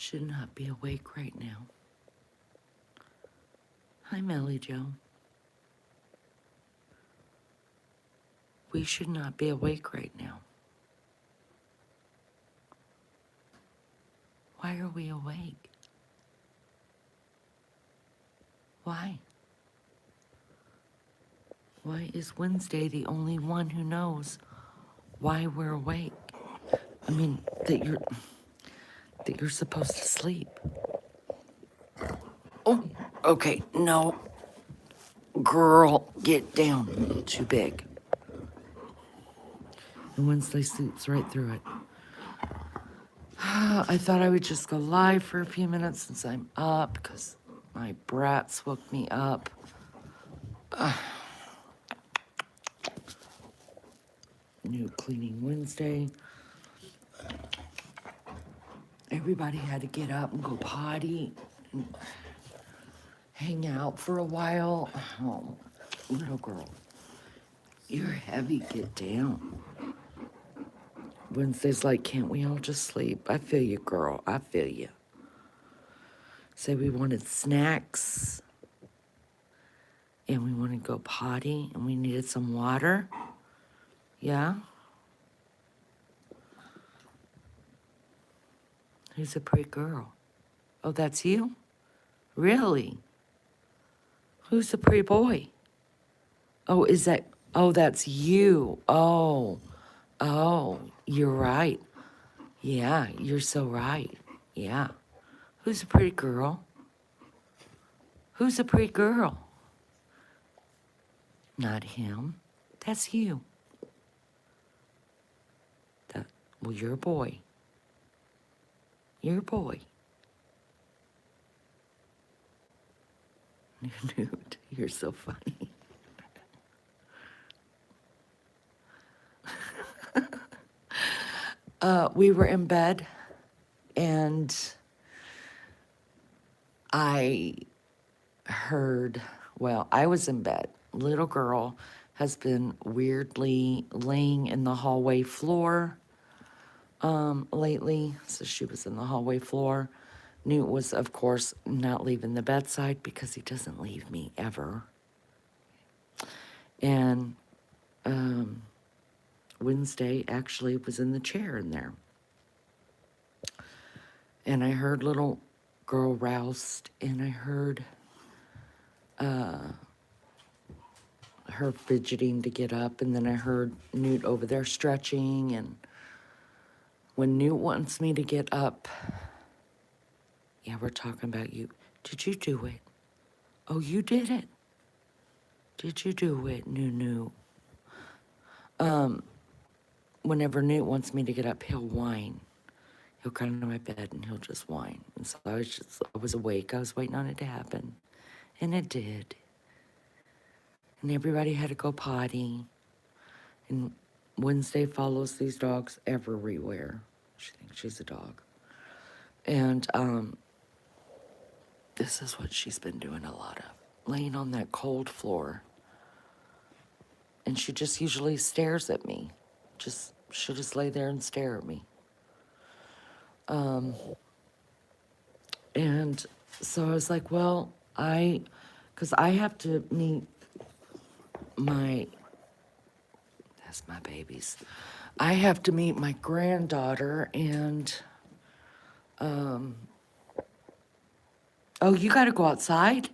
should not be awake right now. Hi, Melly Joe. We should not be awake right now. Why are we awake? Why? Why is Wednesday the only one who knows why we're awake? I mean, that you're supposed to sleep. Oh, okay, no. Girl, get down. A little too big. And Wednesday sleeps right through it. I thought I would just go live for a few minutes since I'm up because my brats woke me up. New cleaning Wednesday. Everybody had to get up and go potty and hang out for a while. Oh, little girl, you're heavy, get down. Wednesday's like, can't we all just sleep? I feel you, girl, I feel you. Say we wanted snacks and we wanted to go potty and we needed some water. Yeah? Who's a pretty girl? Oh, that's you? Really? Who's the pretty boy? Oh, that's you. Oh, you're right. Yeah, you're so right. Yeah. Who's a pretty girl? Who's a pretty girl? Not him. That's you. Well, you're a boy. You're a boy. Newt, you're so funny. We were in bed, and I heard, I was in bed. Little girl has been weirdly laying in the hallway floor lately, so she was in the hallway floor. Newt was, of course, not leaving the bedside because he doesn't leave me ever. And Wednesday actually was in the chair in there. And I heard little girl roused, and I heard her fidgeting to get up, and then I heard Newt over there stretching, and when Newt wants me to get up, yeah, we're talking about you. Did you do it? Oh, you did it. Did you do it, Newt? Whenever Newt wants me to get up, he'll whine. He'll come into my bed and he'll just whine. And so I was awake. I was waiting on it to happen. And it did. And everybody had to go potty. And Wednesday follows these dogs everywhere. She thinks she's a dog. And this is what she's been doing a lot of. Laying on that cold floor. And she just usually stares at me. She'll just lay there and stare at me. And so I was like, well, because I have to meet that's my babies. I have to meet my granddaughter and, oh, you gotta go outside?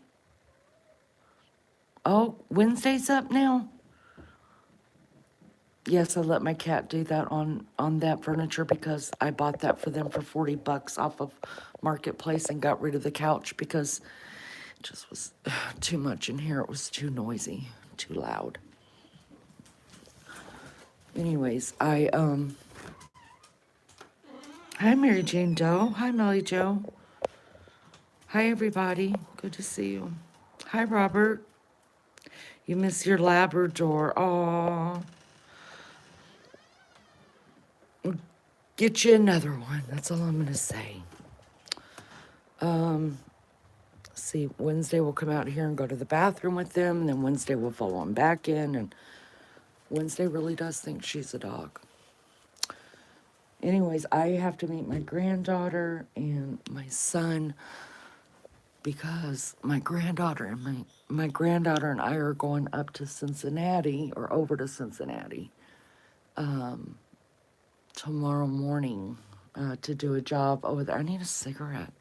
Oh, Wednesday's up now? Yes, I let my cat do that on that furniture because I bought that for them for $40 off of Marketplace and got rid of the couch because it just was too much in here. It was too noisy, too loud. Anyways, hi Mary Jane Doe. Hi Melly Joe. Hi everybody. Good to see you. Hi Robert. You miss your Labrador. Aw. Get you another one. That's all I'm gonna say. See, Wednesday we'll come out here and go to the bathroom with them, and then Wednesday we'll follow them back in, and Wednesday really does think she's a dog. Anyways, I have to meet my granddaughter and my son because my granddaughter and I are going up to Cincinnati or over to Cincinnati tomorrow morning to do a job over there. I need a cigarette.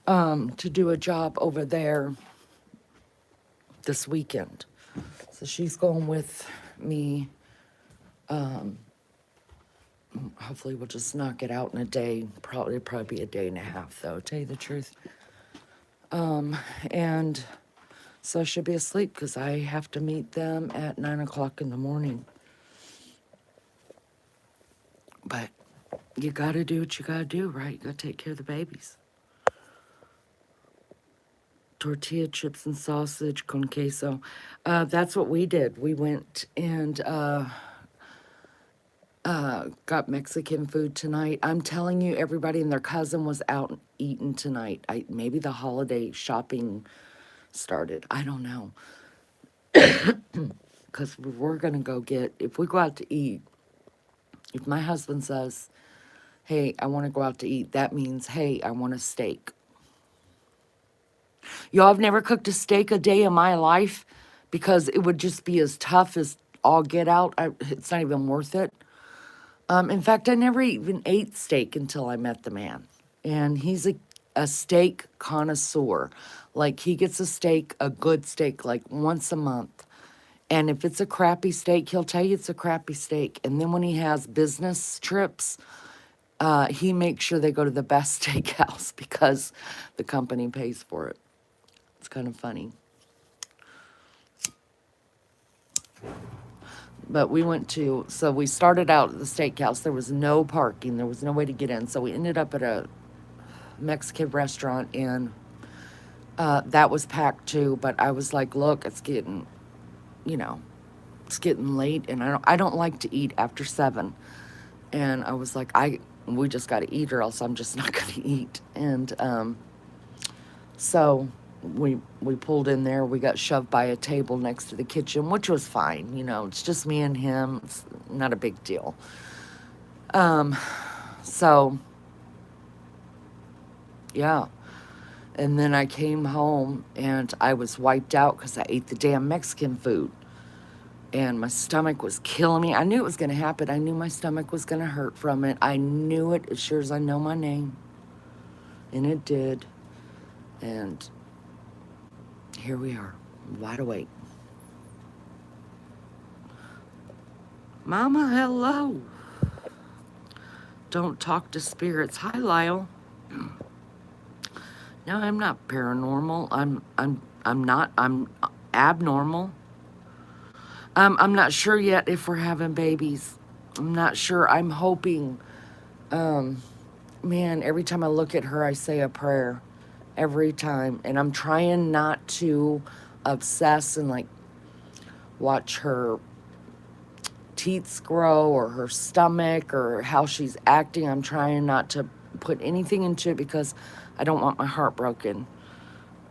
To do a job over there this weekend. So she's going with me. Hopefully we'll just knock it out in a day. Probably be a day and a half though, to tell you the truth. And so I should be asleep because I have to meet them at 9 o'clock in the morning. But you gotta do what you gotta do, right? You gotta take care of the babies. Tortilla chips and sausage con queso. That's what we did. We went and got Mexican food tonight. I'm telling you, everybody and their cousin was out eating tonight. Maybe the holiday shopping started. I don't know. Because we're going to go get, if we go out to eat, if my husband says, hey, I want to go out to eat, that means, hey, I want a steak. Y'all, I've never cooked a steak a day in my life because it would just be as tough as all get out. It's not even worth it. In fact, I never even ate steak until I met the man. And he's a steak connoisseur. Like, he gets a steak, a good steak, like once a month. And if it's a crappy steak, he'll tell you it's a crappy steak. And then when he has business trips, he makes sure they go to the best steakhouse because the company pays for it. It's kind of funny. But so we started out at the steakhouse. There was no parking. There was no way to get in. So we ended up at a Mexican restaurant, and that was packed too. But I was like, look, it's getting late, and I don't like to eat after 7. And I was like, we just got to eat or else I'm just not going to eat. And so we pulled in there. We got shoved by a table next to the kitchen, which was fine. It's just me and him. It's not a big deal. So, yeah. And then I came home, and I was wiped out because I ate the damn Mexican food. And my stomach was killing me. I knew it was going to happen. I knew my stomach was going to hurt from it. I knew it as sure as I know my name. And it did. And here we are, wide awake. Mama, hello. Don't talk to spirits. Hi, Lyle. No, I'm not paranormal. I'm abnormal. I'm not sure yet if we're having babies. I'm not sure. I'm hoping. Man, every time I look at her, I say a prayer. Every time. And I'm trying not to obsess and like watch her teeth grow or her stomach or how she's acting. I'm trying not to put anything into it because I don't want my heart broken.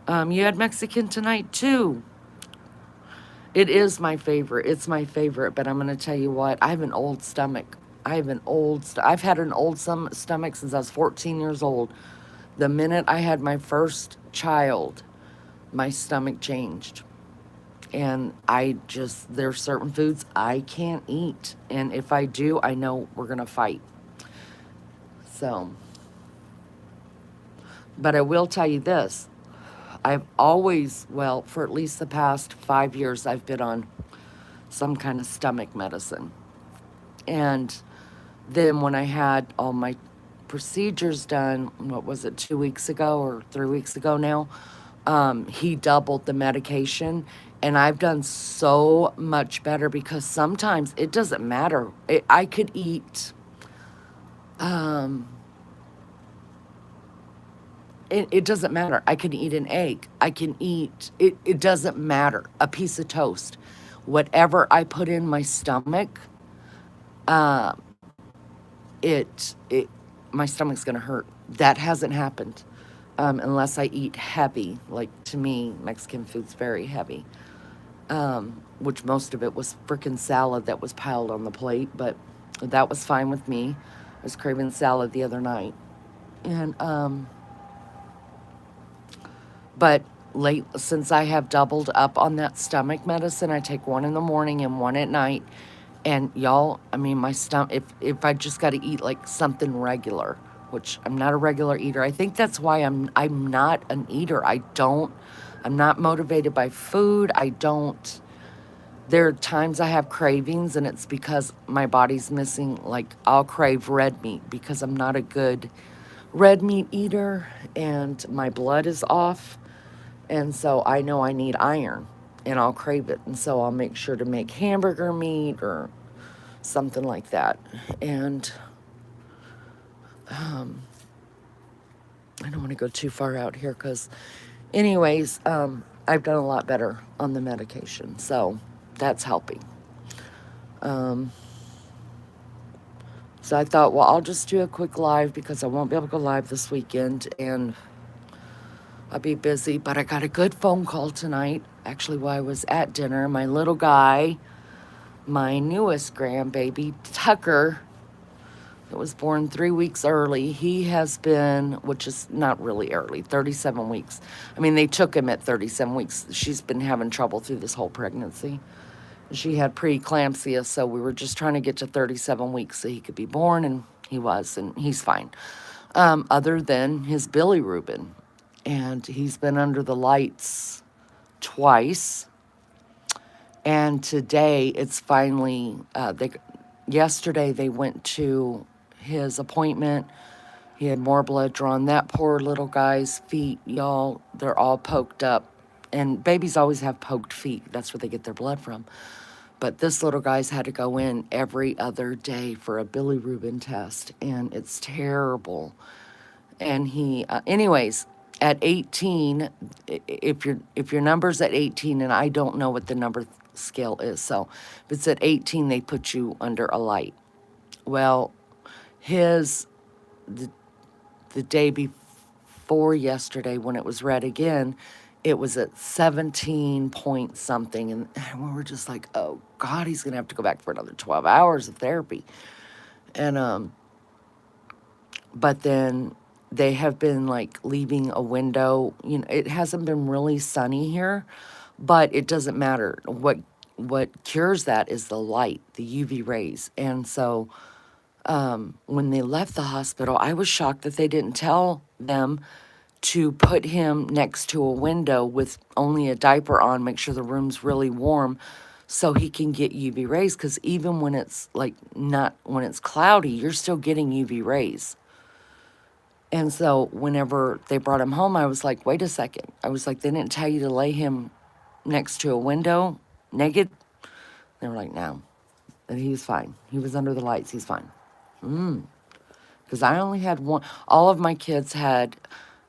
You had Mexican tonight too. It is my favorite. It's my favorite, but I'm going to tell you what, I have an old stomach. I've had an old stomach since I was 14 years old. The minute I had my first child, my stomach changed. And there's certain foods I can't eat. And if I do, I know we're going to fight. So, but I will tell you this. I've always, for at least the past 5 years, I've been on some kind of stomach medicine. And then when I had all my procedures done, what was it, 2 weeks ago or 3 weeks ago now, he doubled the medication, and I've done so much better because sometimes it doesn't matter. I could eat, it doesn't matter. I can eat an egg. I can eat, it doesn't matter, a piece of toast. Whatever I put in my stomach, my stomach's gonna hurt. That hasn't happened. Unless I eat heavy. Like, to me, Mexican food's very heavy. Which most of it was frickin' salad that was piled on the plate, but that was fine with me. I was craving salad the other night. And, but late, since I have doubled up on that stomach medicine, I take one in the morning and one at night. And y'all, I mean, my stomach, if I just got to eat like something regular, which I'm not a regular eater. I think that's why I'm not an eater. I'm not motivated by food. There are times I have cravings and it's because my body's missing, like I'll crave red meat because I'm not a good red meat eater and my blood is off. And so I know I need iron and I'll crave it. And so I'll make sure to make hamburger meat or something like that. And I don't want to go too far out here because, anyways, I've done a lot better on the medication. So that's helping. So I thought, well, I'll just do a quick live because I won't be able to go live this weekend and I'll be busy. But I got a good phone call tonight. Actually, while I was at dinner, my little guy, my newest grandbaby, Tucker, that was born 3 weeks early. He has been, which is not really early, 37 weeks. I mean, they took him at 37 weeks. She's been having trouble through this whole pregnancy. She had preeclampsia, so we were just trying to get to 37 weeks so he could be born, and he was, and he's fine. Other than his bilirubin. And he's been under the lights twice. And today it's finally, yesterday they went to his appointment. He had more blood drawn. That poor little guy's feet, y'all, they're all poked up. And babies always have poked feet. That's where they get their blood from. But this little guy's had to go in every other day for a bilirubin test, and it's terrible. And he, anyways, at 18, if your number's at 18, and I don't know what the number scale is, so if it's at 18, they put you under a light. Well, his the day before yesterday when it was red again, it was at 17 point something. And we were just like, oh God, he's going to have to go back for another 12 hours of therapy. And, but then they have been like leaving a window. You know, it hasn't been really sunny here, but it doesn't matter. What cures that is the light, the UV rays. And so, when they left the hospital, I was shocked that they didn't tell them to put him next to a window with only a diaper on, make sure the room's really warm so he can get UV rays. Because even when it's like not, when it's cloudy, you're still getting UV rays. And so whenever they brought him home, I was like, wait a second. I was like, they didn't tell you to lay him next to a window naked? They were like, no. And he was fine. He was under the lights. He's fine. Because I only had one. All of my kids had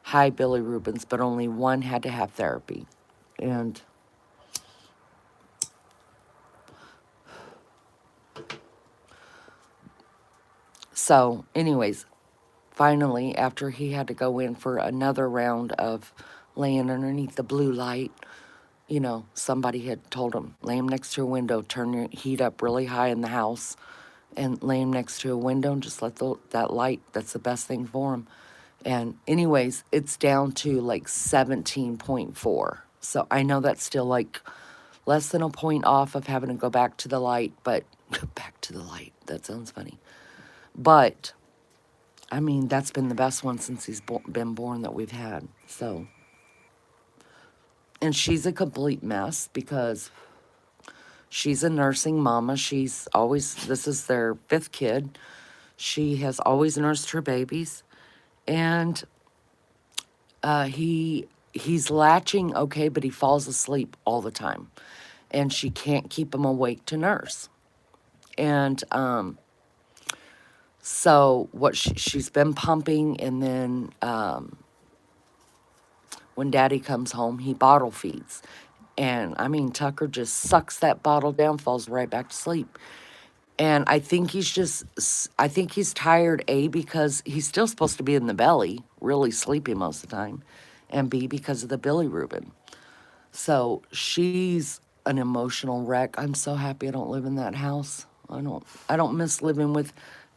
high bilirubins, but only one had to have therapy. And so, anyways, finally, after he had to go in for another round of laying underneath the blue light, you know, somebody had told him, lay him next to a window, turn your heat up really high in the house, and lay him next to a window and just let that light, that's the best thing for him. And anyways, it's down to like 17.4. So I know that's still like less than a point off of having to go back to the light, but back to the light, that sounds funny. But I mean, that's been the best one since he's been born that we've had. So, and she's a complete mess because she's a nursing mama. She's always, this is their 5th kid. She has always nursed her babies. And he's latching okay, but he falls asleep all the time. And she can't keep him awake to nurse. And so what she's been pumping, and then when Daddy comes home, he bottle feeds. And I mean, Tucker just sucks that bottle down, falls right back to sleep. And I think he's tired, A, because he's still supposed to be in the belly, really sleepy most of the time, and B, because of the bilirubin. So she's an emotional wreck. I'm so happy I don't live in that house. I don't miss living with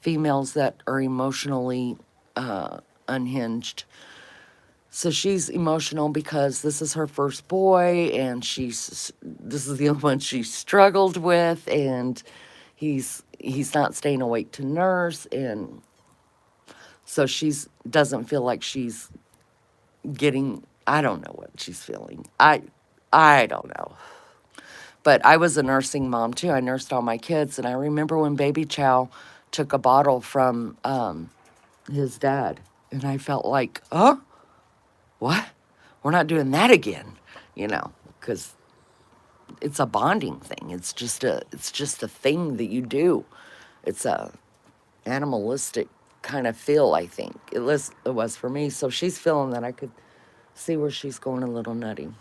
females that are emotionally unhinged. So she's emotional because this is her first boy, and this is the only one she struggled with, and he's not staying awake to nurse, and so she's doesn't feel like she's getting. I don't know what she's feeling. I don't know. But I was a nursing mom too. I nursed all my kids, and I remember when Baby Chow took a bottle from his dad, and I felt like, oh, what? We're not doing that again, because it's a bonding thing. It's just a thing that you do. It's a animalistic kind of feel, I think. It was for me. So she's feeling that. I could see where she's going a little nutty.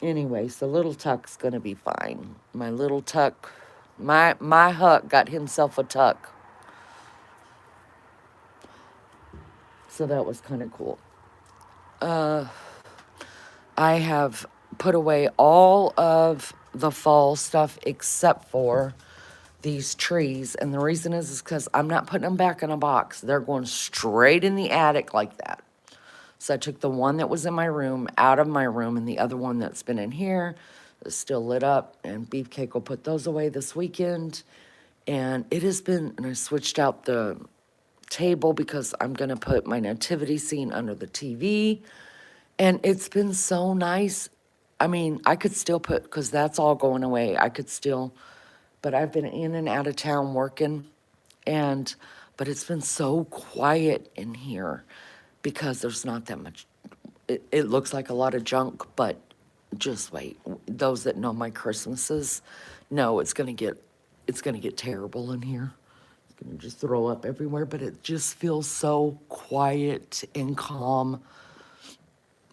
Anyway, so little Tuck's gonna be fine. My little Tuck, my Huck got himself a Tuck. So that was kind of cool. I have put away all of the fall stuff except for these trees. And the reason is because I'm not putting them back in a box. They're going straight in the attic like that. So I took the one that was in my room out of my room, and the other one that's been in here is still lit up. And Beefcake will put those away this weekend. And it has been, and I switched out the table because I'm going to put my nativity scene under the TV. And it's been so nice. I mean, I could still put, because that's all going away. I could still, but I've been in and out of town working, but it's been so quiet in here because there's not that much. It looks like a lot of junk, but just wait. Those that know my Christmases know it's gonna get terrible in here. It's gonna just throw up everywhere, but it just feels so quiet and calm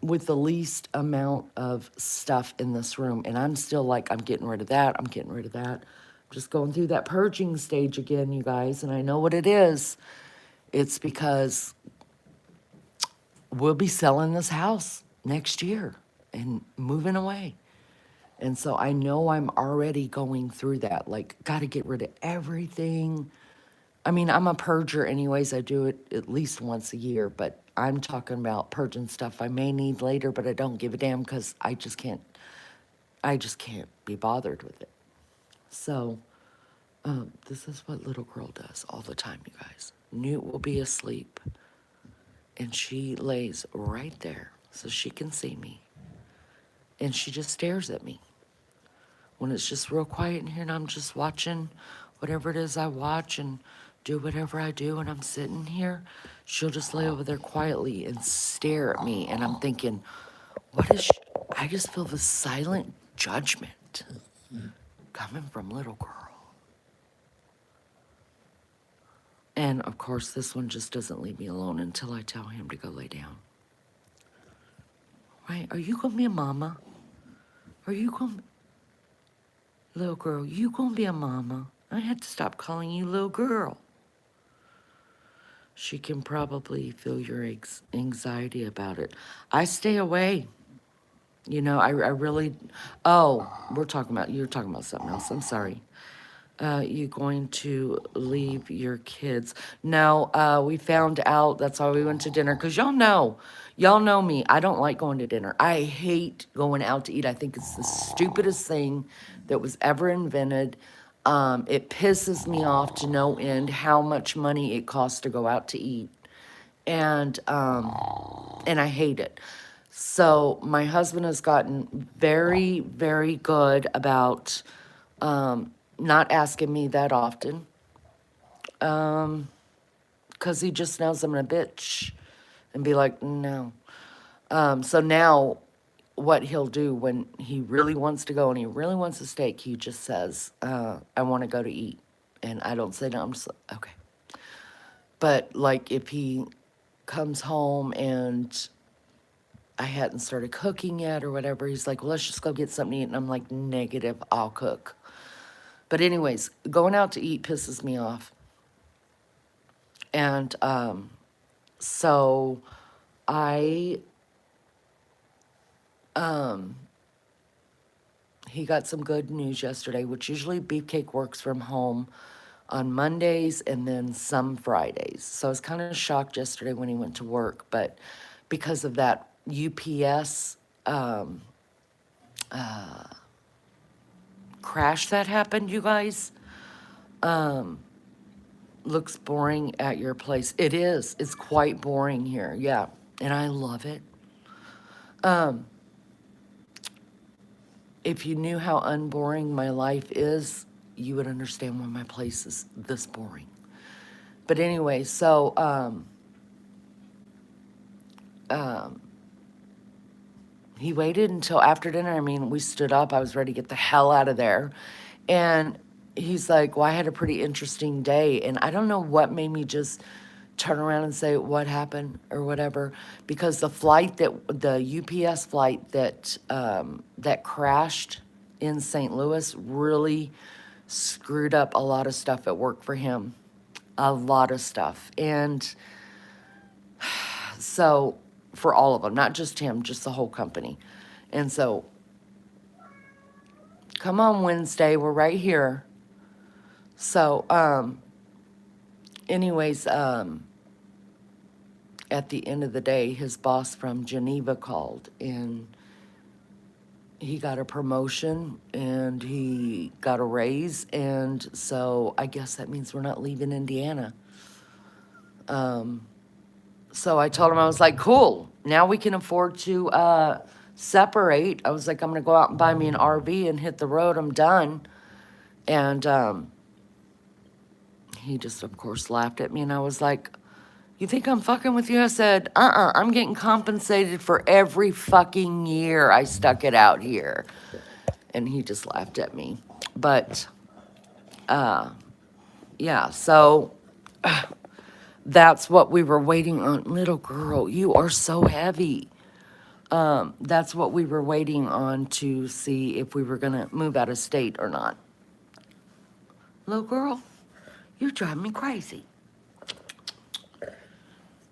with the least amount of stuff in this room. And I'm still like, I'm getting rid of that. I'm getting rid of that. I'm just going through that purging stage again, you guys. And I know what it is. It's because we'll be selling this house next year and moving away. And so I know I'm already going through that. Like, got to get rid of everything. I mean, I'm a purger anyways. I do it at least once a year, but I'm talking about purging stuff I may need later, but I don't give a damn because I just can't be bothered with it. So, this is what little girl does all the time, you guys. Newt will be asleep, and she lays right there so she can see me, and she just stares at me. When it's just real quiet in here and I'm just watching whatever it is I watch and do whatever I do and I'm sitting here, she'll just lay over there quietly and stare at me. And I'm thinking, I just feel this silent judgment coming from little girl. And of course, this one just doesn't leave me alone until I tell him to go lay down. Right? Are you gonna be a mama? Are you gonna, little girl, you gonna be a mama? I had to stop calling you little girl. She can probably feel your anxiety about it. I stay away. I really, oh, you're talking about something else. I'm sorry. You going to leave your kids? No, we found out that's why we went to dinner. Because y'all know me. I don't like going to dinner. I hate going out to eat. I think it's the stupidest thing that was ever invented. It pisses me off to no end how much money it costs to go out to eat. And I hate it. So my husband has gotten very, very good about not asking me that often, because he just knows I'm a bitch and be like, no. So now what he'll do when he really wants to go and he really wants a steak, he just says, I want to go to eat. And I don't say no, I'm just like, okay. But like if he comes home and I hadn't started cooking yet or whatever, he's like, well, let's just go get something to eat. And I'm like, negative, I'll cook. But anyways, going out to eat pisses me off. And so I he got some good news yesterday, which usually Beefcake works from home on Mondays and then some Fridays. So I was kind of shocked yesterday when he went to work, but because of that UPS crash that happened, you guys, looks boring at your place. It is. It's quite boring here. Yeah. And I love it. If you knew how unboring my life is, you would understand why my place is this boring. But anyway, so he waited until after dinner. I mean, we stood up. I was ready to get the hell out of there. And he's like, well, I had a pretty interesting day. And I don't know what made me just turn around and say what happened or whatever, because the UPS flight that crashed in St. Louis really screwed up a lot of stuff at work for him. A lot of stuff. And so for all of them, not just him, just the whole company. And so come on Wednesday, we're right here. So anyways, at the end of the day, his boss from Geneva called, and he got a promotion and he got a raise, and so I guess that means we're not leaving Indiana. So I told him, I was like, cool, now we can afford to separate. I was like, I'm gonna go out and buy me an RV and hit the road, I'm done. And he just, of course, laughed at me, and I was like, you think I'm fucking with you? I said, I'm getting compensated for every fucking year I stuck it out here. And he just laughed at me. But, yeah, so that's what we were waiting on. Little girl, you are so heavy. That's what we were waiting on to see if we were going to move out of state or not. Little girl, you're driving me crazy.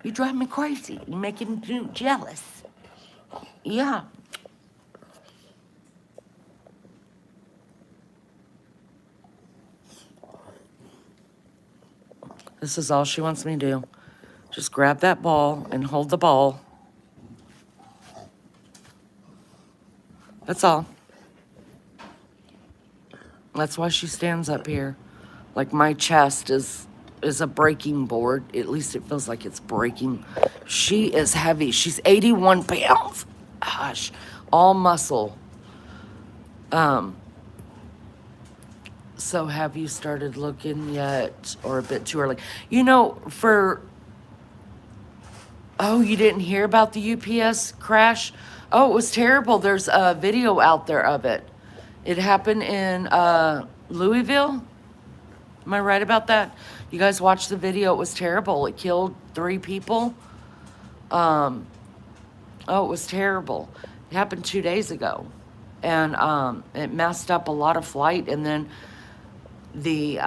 You drive me crazy. You're making me jealous. Yeah. This is all she wants me to do. Just grab that ball and hold the ball. That's all. That's why she stands up here. Like my chest is a breaking board. At least it feels like it's breaking. She is heavy. She's 81 pounds. Gosh, all muscle. So have you started looking yet, or a bit too early? You know, oh, you didn't hear about the UPS crash? Oh, it was terrible. There's a video out there of it. It happened in Louisville. Am I right about that? You guys watched the video. It was terrible. It killed 3 people. Oh, it was terrible. It happened 2 days ago. And it messed up a lot of flight. And then the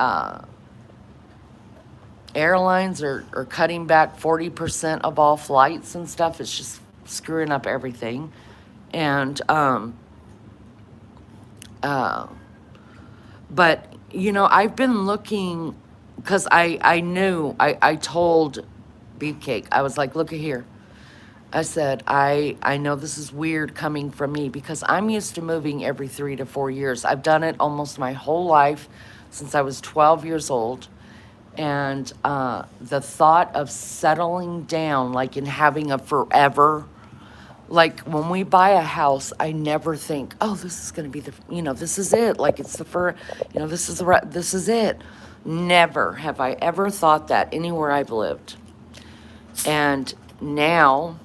airlines are cutting back 40% of all flights and stuff. It's just screwing up everything. And but you know, I've been looking, because I knew, I told Beefcake, I was like, look at here. I said, I know this is weird coming from me, because I'm used to moving every 3 to 4 years. I've done it almost my whole life since I was 12 years old. And the thought of settling down, like, and having a forever, like, when we buy a house, I never think, oh, this is going to be the, you know, this is it. Like, it's the you know, this is it. Never have I ever thought that anywhere I've lived. And now,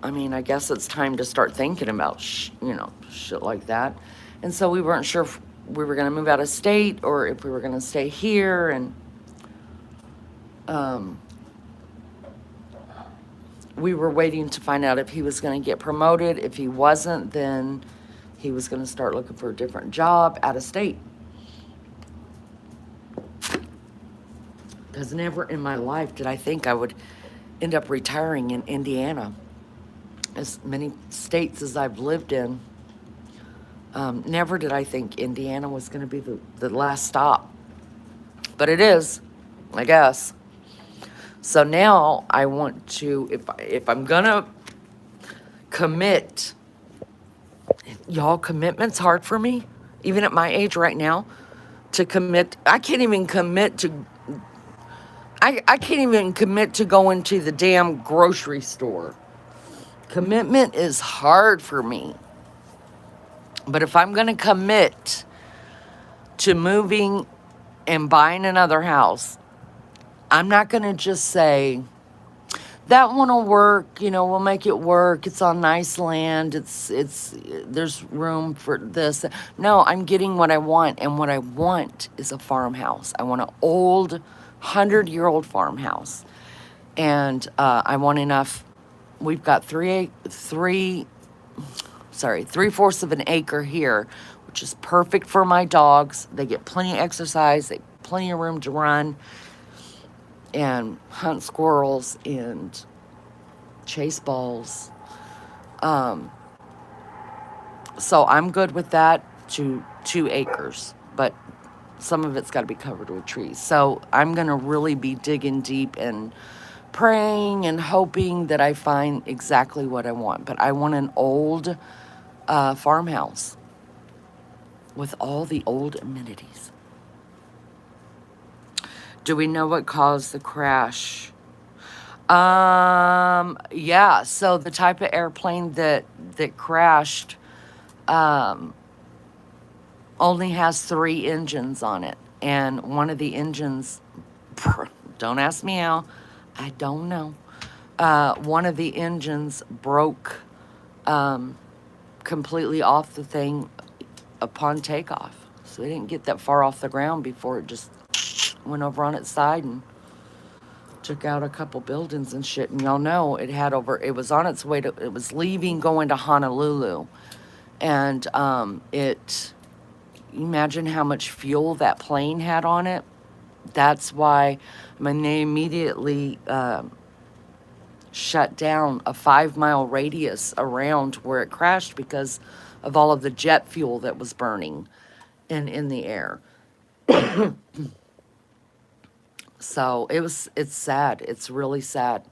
I mean, I guess it's time to start thinking about, you know, shit like that. And so we weren't sure if we were going to move out of state or if we were going to stay here. And we were waiting to find out if he was going to get promoted. If he wasn't, then he was going to start looking for a different job out of state. Because never in my life did I think I would end up retiring in Indiana. As many states as I've lived in, Never did I think Indiana was going to be the last stop, but it is, I guess. So now I want to, if I'm going to commit, y'all, commitment's hard for me, even at my age right now, to commit. I can't even commit to, I can't even commit to going to the damn grocery store. Commitment is hard for me. But if I'm going to commit to moving and buying another house, I'm not going to just say, that one will work, we'll make it work. It's on nice land. There's room for this. No, I'm getting what I want, and what I want is a farmhouse. I want an old 100-year-old farmhouse. And I want enough. We've got three-fourths of an acre here, which is perfect for my dogs. They get plenty of exercise, they get plenty of room to run and hunt squirrels and chase balls. So I'm good with that, to 2 acres, but some of it's got to be covered with trees. So I'm going to really be digging deep and praying and hoping that I find exactly what I want. But I want an old farmhouse with all the old amenities. Do we know what caused the crash? Yeah, so the type of airplane that crashed only has 3 engines on it. And one of the engines, don't ask me how, I don't know. One of the engines broke completely off the thing upon takeoff. So it didn't get that far off the ground before it just went over on its side and took out a couple buildings and shit. And y'all know it was on its way it was leaving, going to Honolulu. And imagine how much fuel that plane had on it. That's why, they immediately shut down a 5-mile radius around where it crashed because of all of the jet fuel that was burning in the air. So it's sad. It's really sad.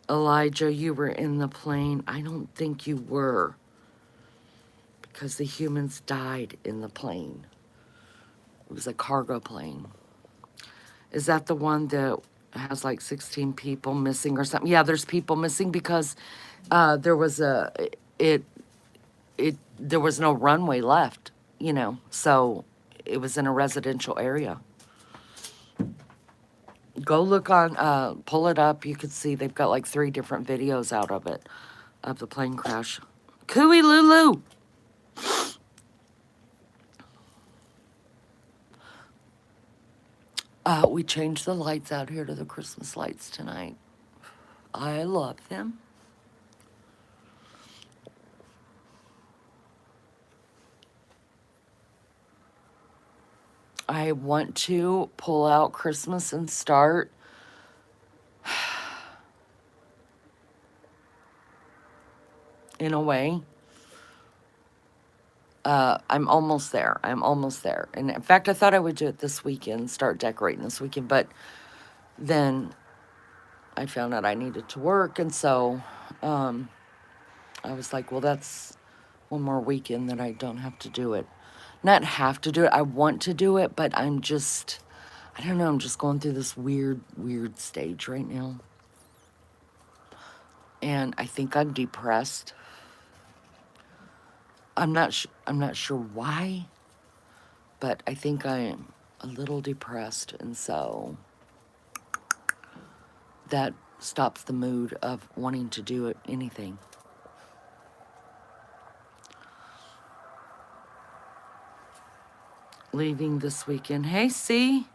Elijah, you were in the plane. I don't think you were, because the humans died in the plane. It was a cargo plane. Is that the one that has like 16 people missing or something? Yeah, there's people missing because there was there was no runway left, so it was in a residential area. Go look on, pull it up. You could see they've got like 3 different videos out of it, of the plane crash. Cooey Lulu! We changed the lights out here to the Christmas lights tonight. I love them. I want to pull out Christmas and start in a way. I'm almost there. And in fact, I thought I would do it this weekend, start decorating this weekend, but then I found out I needed to work, and so I was like, well, that's one more weekend that I don't have to do it. Not have to do it, I want to do it, but I don't know, I'm just going through this weird stage right now. And I think I'm depressed. I'm not sure why, but I think I am a little depressed, and so that stops the mood of wanting to do anything. Leaving this weekend. Hey, C.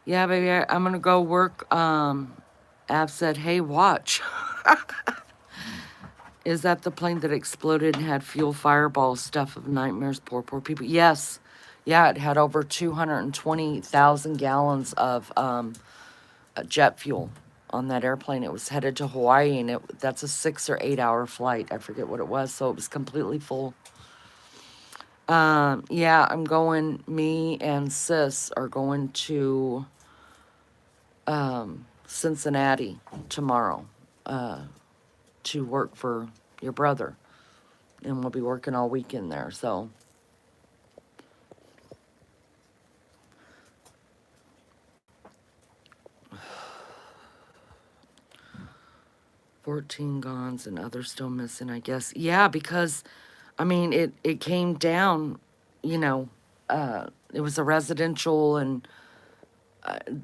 Yeah, baby, I'm gonna go work. Av said, hey, watch. Is that the plane that exploded and had fuel fireball stuff of nightmares? Poor people. Yes. Yeah, it had over 220,000 gallons of jet fuel on that airplane. It was headed to Hawaii, and that's a 6 or 8 hour flight. I forget what it was, so it was completely full. Yeah, I'm going, me and Sis are going to Cincinnati tomorrow to work for your brother. And we'll be working all weekend there, so. 14 guns and others still missing, I guess. Yeah, because, I mean, it came down, you know, it was a residential and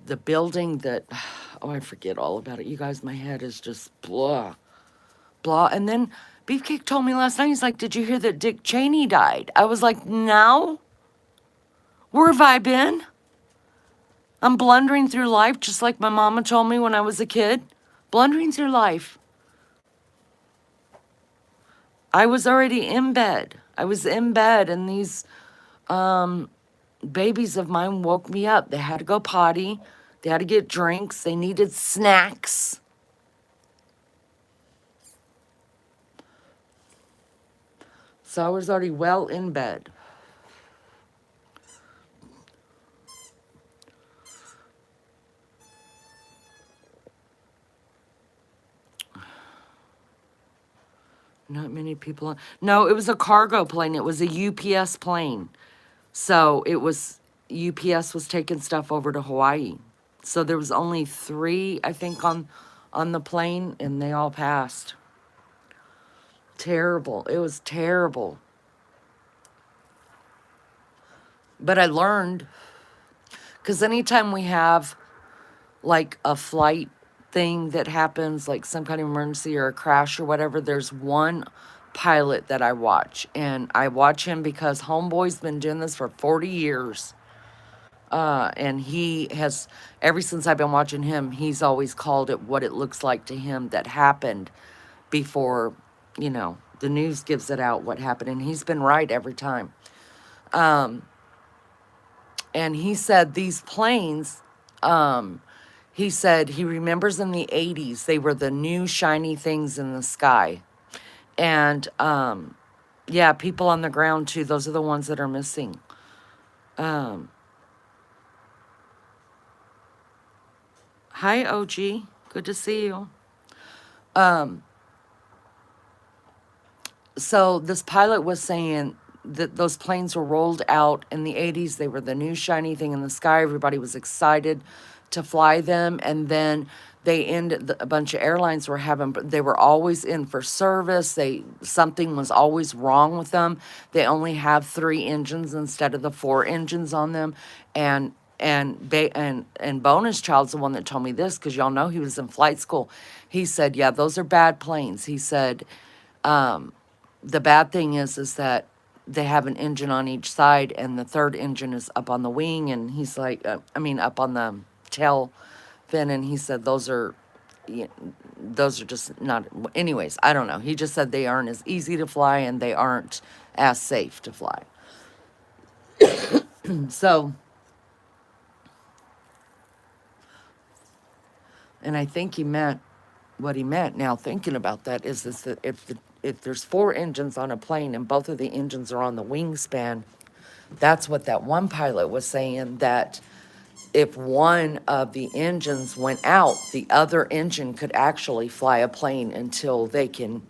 the building that, oh, I forget all about it. You guys, my head is just blah, blah. And then Beefcake told me last night, he's like, did you hear that Dick Cheney died? I was like, no. Where have I been? I'm blundering through life just like my mama told me when I was a kid. Blundering through life. I was already in bed. I was in bed, and these babies of mine woke me up. They had to go potty. They had to get drinks. They needed snacks. So I was already well in bed. Not many people on. No, it was a cargo plane. It was a UPS plane. So it was, UPS was taking stuff over to Hawaii. So there was only 3, I think, on the plane, and they all passed. Terrible. It was terrible. But I learned, because anytime we have like a flight thing that happens, like some kind of emergency or a crash or whatever, there's one pilot that I watch. And I watch him because Homeboy's been doing this for 40 years. And he has, ever since I've been watching him, he's always called it what it looks like to him that happened before, the news gives it out what happened. And he's been right every time. And he said these planes, he said he remembers in the 80s, they were the new shiny things in the sky. And yeah, people on the ground too, those are the ones that are missing. Hi, OG. Good to see you. So this pilot was saying that those planes were rolled out in the 80s. They were the new shiny thing in the sky. Everybody was excited to fly them. And then they ended, a bunch of airlines were having, they were always in for service. Something was always wrong with them. They only have 3 engines instead of the 4 engines on them. And Bonus Child's the one that told me this, because y'all know he was in flight school. He said, yeah, those are bad planes. He said, the bad thing is that they have an engine on each side, and the third engine is up on the wing, and he's like, up on the tail fin, and he said those are just not, anyways, I don't know. He just said they aren't as easy to fly, and they aren't as safe to fly. So, and I think what he meant now thinking about that is that if there's 4 engines on a plane and both of the engines are on the wingspan, that's what that one pilot was saying, that if one of the engines went out, the other engine could actually fly a plane until they can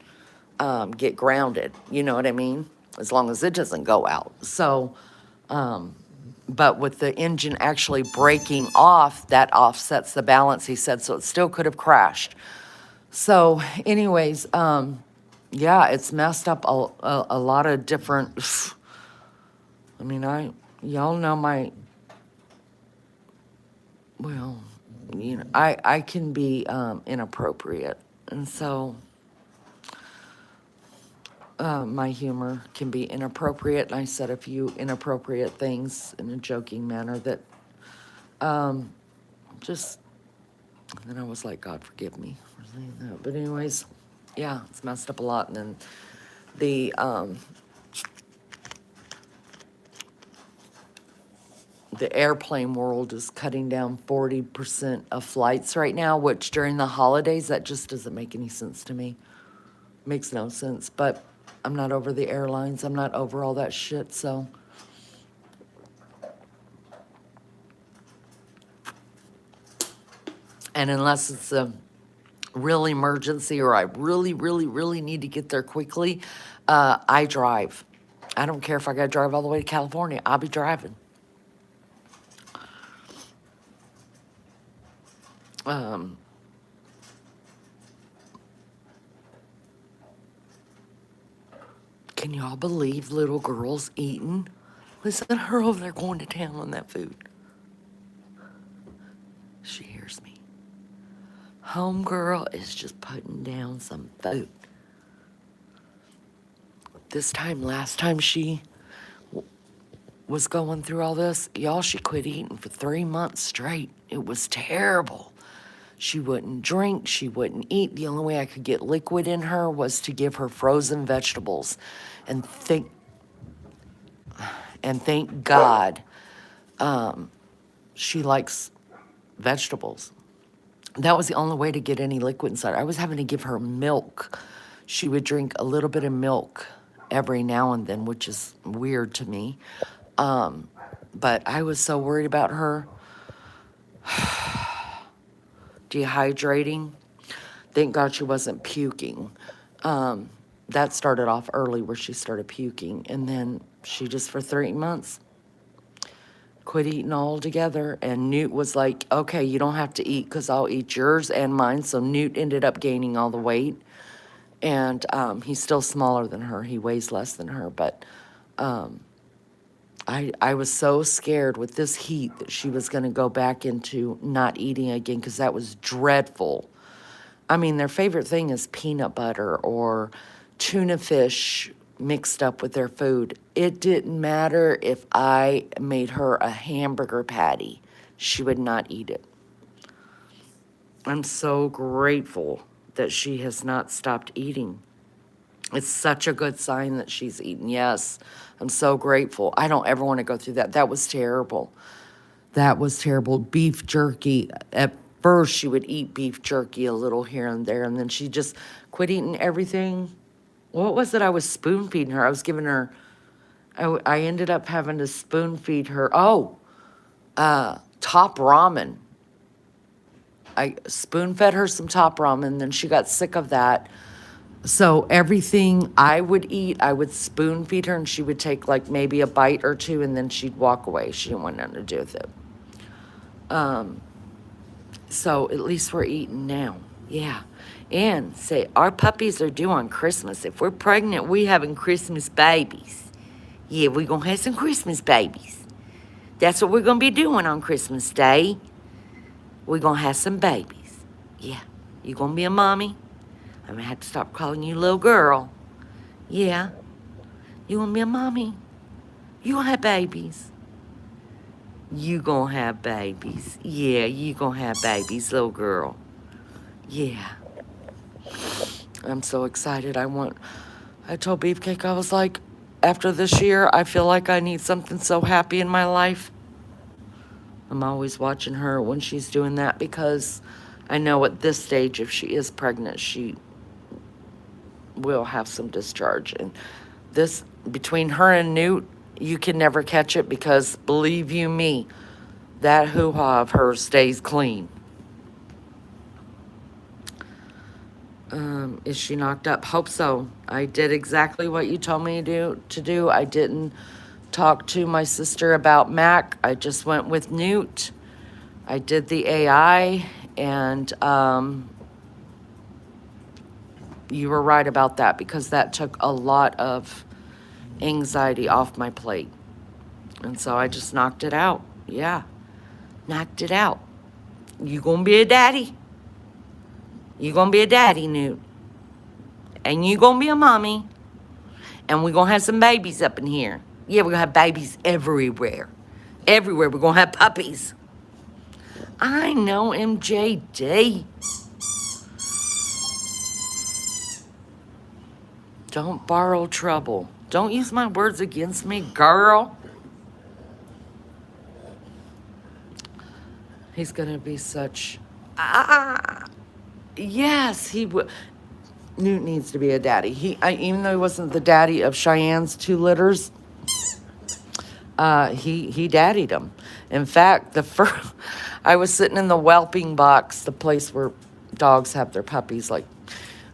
get grounded. You know what I mean? As long as it doesn't go out. So, but with the engine actually breaking off, that offsets the balance, he said, so it still could have crashed. So anyways, yeah, it's messed up a lot of different, I mean, y'all know well, I can be inappropriate. And so my humor can be inappropriate. And I said a few inappropriate things in a joking manner that just, and then I was like, God forgive me for saying that. But anyways, yeah, it's messed up a lot. And then the the airplane world is cutting down 40% of flights right now, which during the holidays, that just doesn't make any sense to me. Makes no sense, but I'm not over the airlines. I'm not over all that shit, so. And unless it's a real emergency or I really, really, really need to get there quickly, I drive. I don't care if I got to drive all the way to California. I'll be driving. Um, can y'all believe little girls eating? Listen to her over there going to town on that food. She hears me. Homegirl is just putting down some food. Last time she was going through all this, y'all, she quit eating for 3 months straight. It was terrible. She wouldn't drink, she wouldn't eat. The only way I could get liquid in her was to give her frozen vegetables. And thank God, she likes vegetables. That was the only way to get any liquid inside. I was having to give her milk. She would drink a little bit of milk every now and then, which is weird to me. But I was so worried about her dehydrating. Thank God she wasn't puking. That started off early where she started puking. And then she just, for 3 months, quit eating altogether. And Newt was like, okay, you don't have to eat because I'll eat yours and mine. So Newt ended up gaining all the weight. And he's still smaller than her. He weighs less than her. But I was so scared with this heat that she was going to go back into not eating again because that was dreadful. I mean, their favorite thing is peanut butter or tuna fish mixed up with their food. It didn't matter if I made her a hamburger patty. She would not eat it. I'm so grateful that she has not stopped eating. It's such a good sign that she's eaten. Yes, I'm so grateful. I don't ever want to go through that. That was terrible. That was terrible. Beef jerky. At first, she would eat beef jerky a little here and there, and then she just quit eating everything. What was it I was spoon feeding her? I was giving her, I ended up having to spoon feed her. Top ramen. I spoon fed her some top ramen, then she got sick of that. So everything I would eat, I would spoon feed her, and she would take like maybe a bite or two, and then she'd walk away. She didn't want nothing to do with it. So at least we're eating now. Yeah. And say, our puppies are due on Christmas. If we're pregnant, we having Christmas babies. Yeah, we're going to have some Christmas babies. That's what we're going to be doing on Christmas Day. We're going to have some babies. Yeah. You going to be a mommy? I'm going to have to stop calling you little girl. Yeah. You going to be a mommy? You going to have babies? You going to have babies. Yeah, you going to have babies, little girl. Yeah. I'm so excited. I told Beefcake, I was like, after this year, I feel like I need something so happy in my life. I'm always watching her when she's doing that because I know at this stage, if she is pregnant, she will have some discharge. And this, between her and Newt, you can never catch it because, believe you me, that hoo-ha of hers stays clean. Is she knocked up? Hope so. I did exactly what you told me to do. I didn't talk to my sister about Mac. I just went with Newt. I did the AI, and you were right about that because that took a lot of anxiety off my plate. And so I just knocked it out. Yeah, knocked it out. You gonna be a daddy? You gonna be a daddy, Newt? And you gonna be a mommy? And we gonna have some babies up in here. Yeah, we're gonna have babies everywhere. Everywhere, we're gonna have puppies. I know, MJD. Don't borrow trouble. Don't use my words against me, girl. He's gonna be such. Ah, yes, he would. Newt needs to be a daddy. Even though he wasn't the daddy of Cheyenne's two litters, he daddied him. In fact, the first, I was sitting in the whelping box, the place where dogs have their puppies. Like,